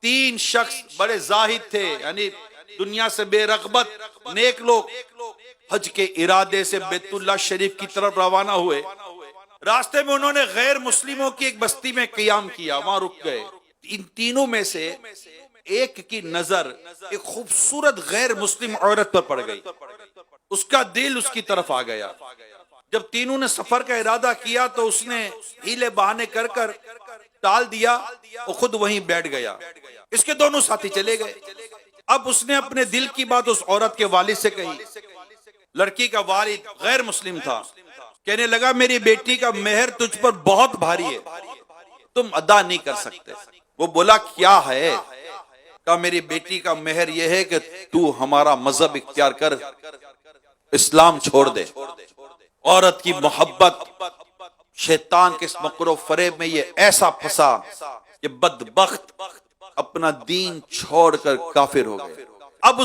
تین شخص بڑے زاہد تھے، یعنی دنیا سے بے رغبت نیک لوگ، حج کے ارادے سے بیت اللہ شریف کی طرف روانہ ہوئے۔ راستے میں انہوں نے غیر مسلموں کی ایک بستی میں قیام کیا، وہاں رک گئے۔ ان تینوں میں سے ایک کی نظر ایک خوبصورت غیر مسلم عورت پر پڑ گئی، اس کا دل اس کی طرف آ گیا۔ جب تینوں نے سفر کا ارادہ کیا تو اس نے ہیلے بہانے کر کر ٹال دیا اور خود وہیں بیٹھ گیا۔ اس کے دونوں ساتھی چلے گئے۔ اب اس نے اپنے دل کی بات اس عورت کے والد سے کہی۔ لڑکی کا والد غیر مسلم تھا، کہنے لگا میری بیٹی کا مہر تجھ پر بہت بھاری ہے، تم ادا نہیں کر سکتے۔ وہ بولا کیا ہے؟ کہا میری بیٹی کا مہر یہ ہے کہ تو ہمارا مذہب اختیار کر، اسلام چھوڑ دے۔ عورت کی محبت شیطان کے اس مکر و فریب میں یہ ایسا پھنسا کہ بدبخت اپنا دین چھوڑ کر کافر ہو گئے۔ اب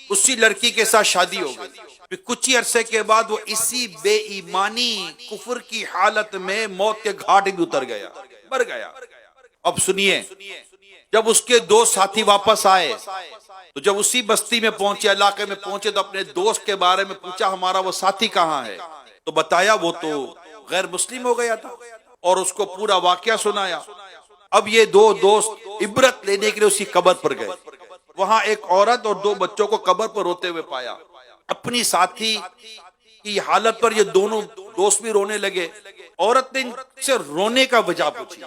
اسی لڑکی کے ساتھ شادی ہو گئی۔ پھر کچھ ہی عرصے کے بعد وہ اسی بے ایمانی کفر کی حالت میں موت کے گھاٹ بھی اتر گیا، مر گیا۔ اب سنیے، جب اس کے دو ساتھی واپس آئے تو جب اسی بستی میں پہنچے، علاقے میں پہنچے تو اپنے دوست کے بارے میں پوچھا ہمارا وہ ساتھی کہاں ہے؟ تو بتایا وہ تو غیر مسلم ہو گیا تھا، اور اس کو پورا واقعہ سنایا۔ اب یہ دو دوست عبرت لینے کے لیے اسی قبر پر گئے۔ وہاں ایک عورت اور دو بچوں کو قبر پر روتے ہوئے پایا۔ اپنی ساتھی کی حالت پر یہ دونوں دوست بھی رونے لگے۔ عورت نے ان سے رونے کا وجہ پوچھی،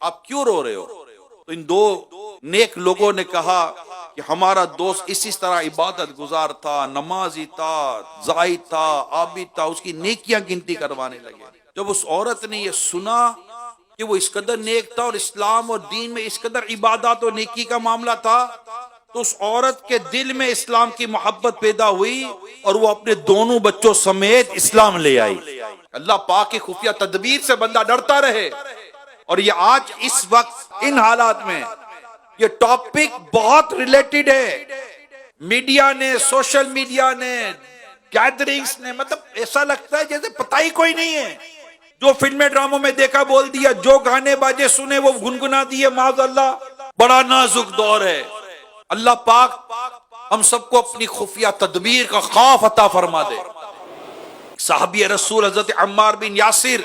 آپ کیوں رو رہے ہو؟ تو ان دو نیک لوگوں نے کہا کہ ہمارا دوست اسی طرح عبادت گزار تھا، نمازی تھا، زاہد تھا، عابد تھا، اس کی نیکیاں گنتی کروانے لگے۔ جب اس عورت نے یہ سنا کہ وہ اس قدر نیک تھا اور اسلام اور دین میں اس قدر عبادات اور نیکی کا معاملہ تھا، تو اس عورت کے دل میں اسلام کی محبت پیدا ہوئی اور وہ اپنے دونوں بچوں سمیت اسلام لے آئی۔ اللہ پاک کی خفیہ تدبیر سے بندہ ڈرتا رہے۔ اور یہ آج اس وقت ان حالات میں یہ ٹاپک بہت ریلیٹڈ ہے۔ میڈیا نے، سوشل میڈیا نے، گیدرنگز نے، مطلب ایسا لگتا ہے جیسے پتہ ہی کوئی نہیں ہے۔ جو فلمیں ڈراموں میں دیکھا بول دیا، جو گانے باجے سنے وہ گنگنا دیے، معاذ اللہ۔ بڑا نازک دور ہے۔ اللہ پاک ہم سب کو اپنی خفیہ تدبیر کا خوف عطا فرما دے۔ صحابی رسول حضرت عمار بن یاسر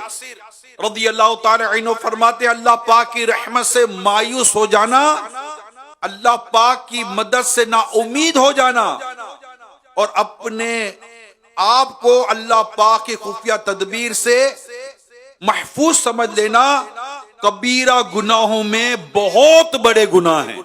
رضی اللہ تعالی عنہ فرماتے ہیں اللہ پاک کی رحمت سے مایوس ہو جانا، اللہ پاک کی مدد سے نا امید ہو جانا، اور اپنے آپ کو اللہ پاک کی خفیہ تدبیر سے محفوظ سمجھ لینا کبیرہ گناہوں میں بہت بڑے گناہ ہیں۔